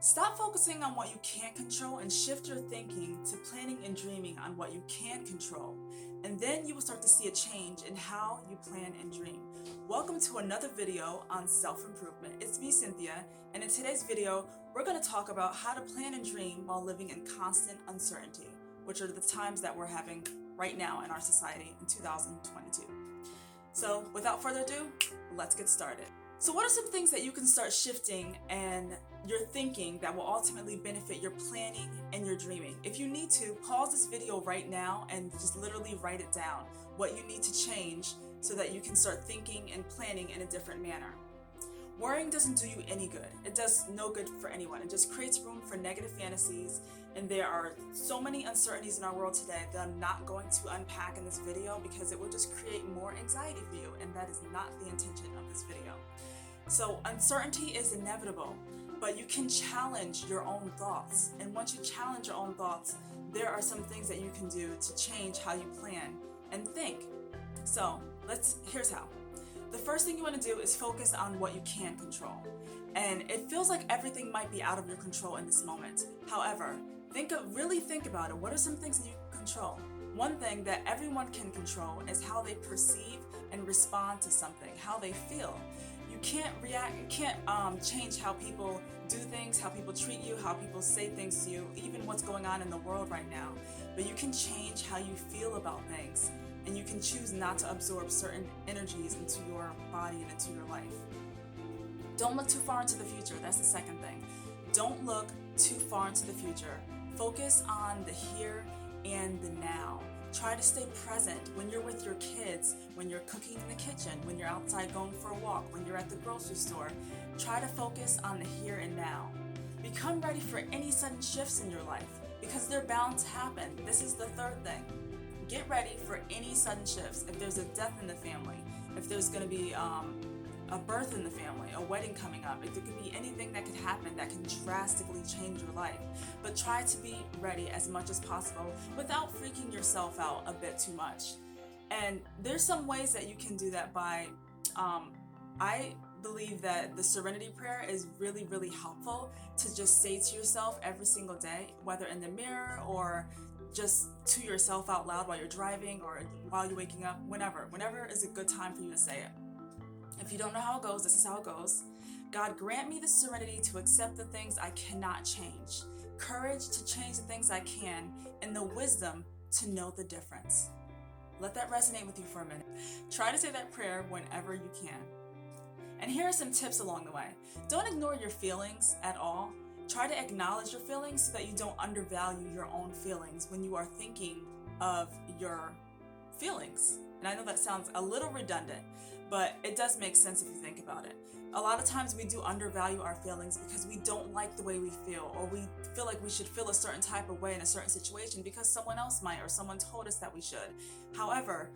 Stop focusing on what you can't control and shift your thinking to planning and dreaming on what you can control. And then you will start to see a change in how you plan and dream. Welcome to another video on self-improvement. It's me, Cynthia, and in today's video, we're going to talk about how to plan and dream while living in constant uncertainty, which are the times that we're having right now in our society in 2022. So without further ado, let's get started. So what are some things that you can start shifting and your thinking that will ultimately benefit your planning and your dreaming? If you need to, pause this video right now and just literally write it down, what you need to change so that you can start thinking and planning in a different manner. Worrying doesn't do you any good. It does no good for anyone. It just creates room for negative fantasies, and there are so many uncertainties in our world today that I'm not going to unpack in this video because it will just create more anxiety for you, and that is not the intention of this video. So uncertainty is inevitable, but you can challenge your own thoughts. And once you challenge your own thoughts, there are some things that you can do to change how you plan and think. So here's how. The first thing you want to do is focus on what you can control. And it feels like everything might be out of your control in this moment. However, really think about it. What are some things that you can control? One thing that everyone can control is how they perceive and respond to something, how they feel. You can't change how people do things, how people treat you, how people say things to you, even what's going on in the world right now. But you can change how you feel about things, and you can choose not to absorb certain energies into your body and into your life. Don't look too far into the future. That's the second thing. Don't look too far into the future. Focus on the here and the now. Try to stay present when you're with your kids, when you're cooking in the kitchen, when you're outside going for a walk, when you're at the grocery store. Try to focus on the here and now. Become ready for any sudden shifts in your life because they're bound to happen. This is the third thing. Get ready for any sudden shifts. If there's a death in the family, if there's going to be a birth in the family, a wedding coming up, if there could be anything that could happen that can drastically change your life. But try to be ready as much as possible without freaking yourself out a bit too much. And there's some ways that you can do that by, I believe that the serenity prayer is really, really helpful to just say to yourself every single day, whether in the mirror or just to yourself out loud while you're driving or while you're waking up, whenever is a good time for you to say it. If you don't know how it goes, this is how it goes. God, grant me the serenity to accept the things I cannot change, courage to change the things I can, and the wisdom to know the difference. Let that resonate with you for a minute. Try to say that prayer whenever you can. And here are some tips along the way. Don't ignore your feelings at all. Try to acknowledge your feelings so that you don't undervalue your own feelings when you are thinking of your feelings. And I know that sounds a little redundant, but it does make sense if you think about it. A lot of times we do undervalue our feelings because we don't like the way we feel, or we feel like we should feel a certain type of way in a certain situation because someone else might, or someone told us that we should. However,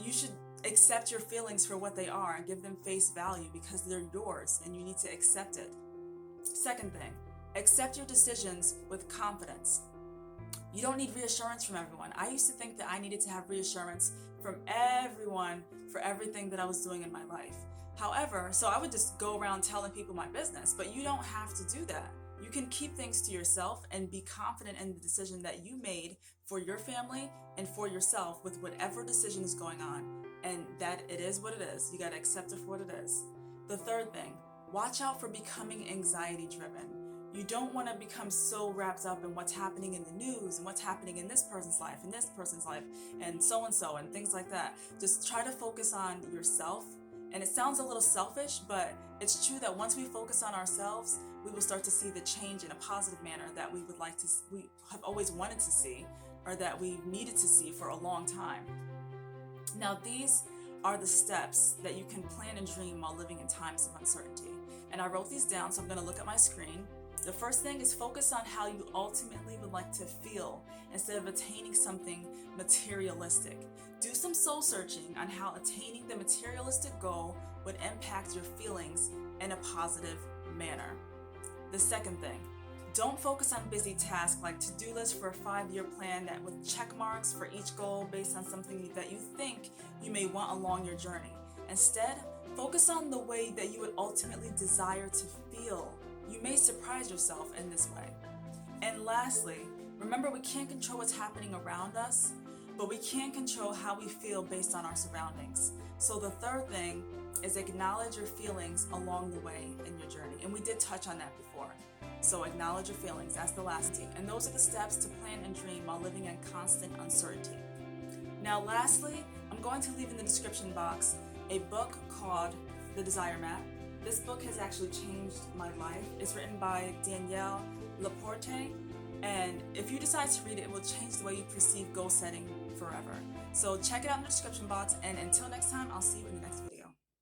you should accept your feelings for what they are and give them face value because they're yours and you need to accept it. Second thing, accept your decisions with confidence. You don't need reassurance from everyone. I used to think that I needed to have reassurance from everyone for everything that I was doing in my life. However, so I would just go around telling people my business, but you don't have to do that. You can keep things to yourself and be confident in the decision that you made for your family and for yourself with whatever decision is going on. And that it is what it is. You got to accept it for what it is. The third thing, watch out for becoming anxiety driven. You don't want to become so wrapped up in what's happening in the news and what's happening in this person's life and this person's life and so and things like that. Just try to focus on yourself. And it sounds a little selfish, but it's true that once we focus on ourselves, we will start to see the change in a positive manner that we have always wanted to see, or that we needed to see for a long time. Now, these are the steps that you can plan and dream while living in times of uncertainty. And I wrote these down, so I'm going to look at my screen. The first thing is focus on how you ultimately would like to feel instead of attaining something materialistic. Do some soul searching on how attaining the materialistic goal would impact your feelings in a positive manner. The second thing, don't focus on busy tasks like to-do lists for a 5-year plan that with check marks for each goal based on something that you think you may want along your journey. Instead, focus on the way that you would ultimately desire to feel You may surprise yourself in this way. And lastly, remember, we can't control what's happening around us, but we can control how we feel based on our surroundings. So the third thing is acknowledge your feelings along the way in your journey. And we did touch on that before. So acknowledge your feelings, that's the last thing. And those are the steps to plan and dream while living in constant uncertainty. Now lastly, I'm going to leave in the description box a book called The Desire Map. This book has actually changed my life. It's written by Danielle Laporte, and if you decide to read it, it will change the way you perceive goal setting forever. So check it out in the description box, and until next time, I'll see you in the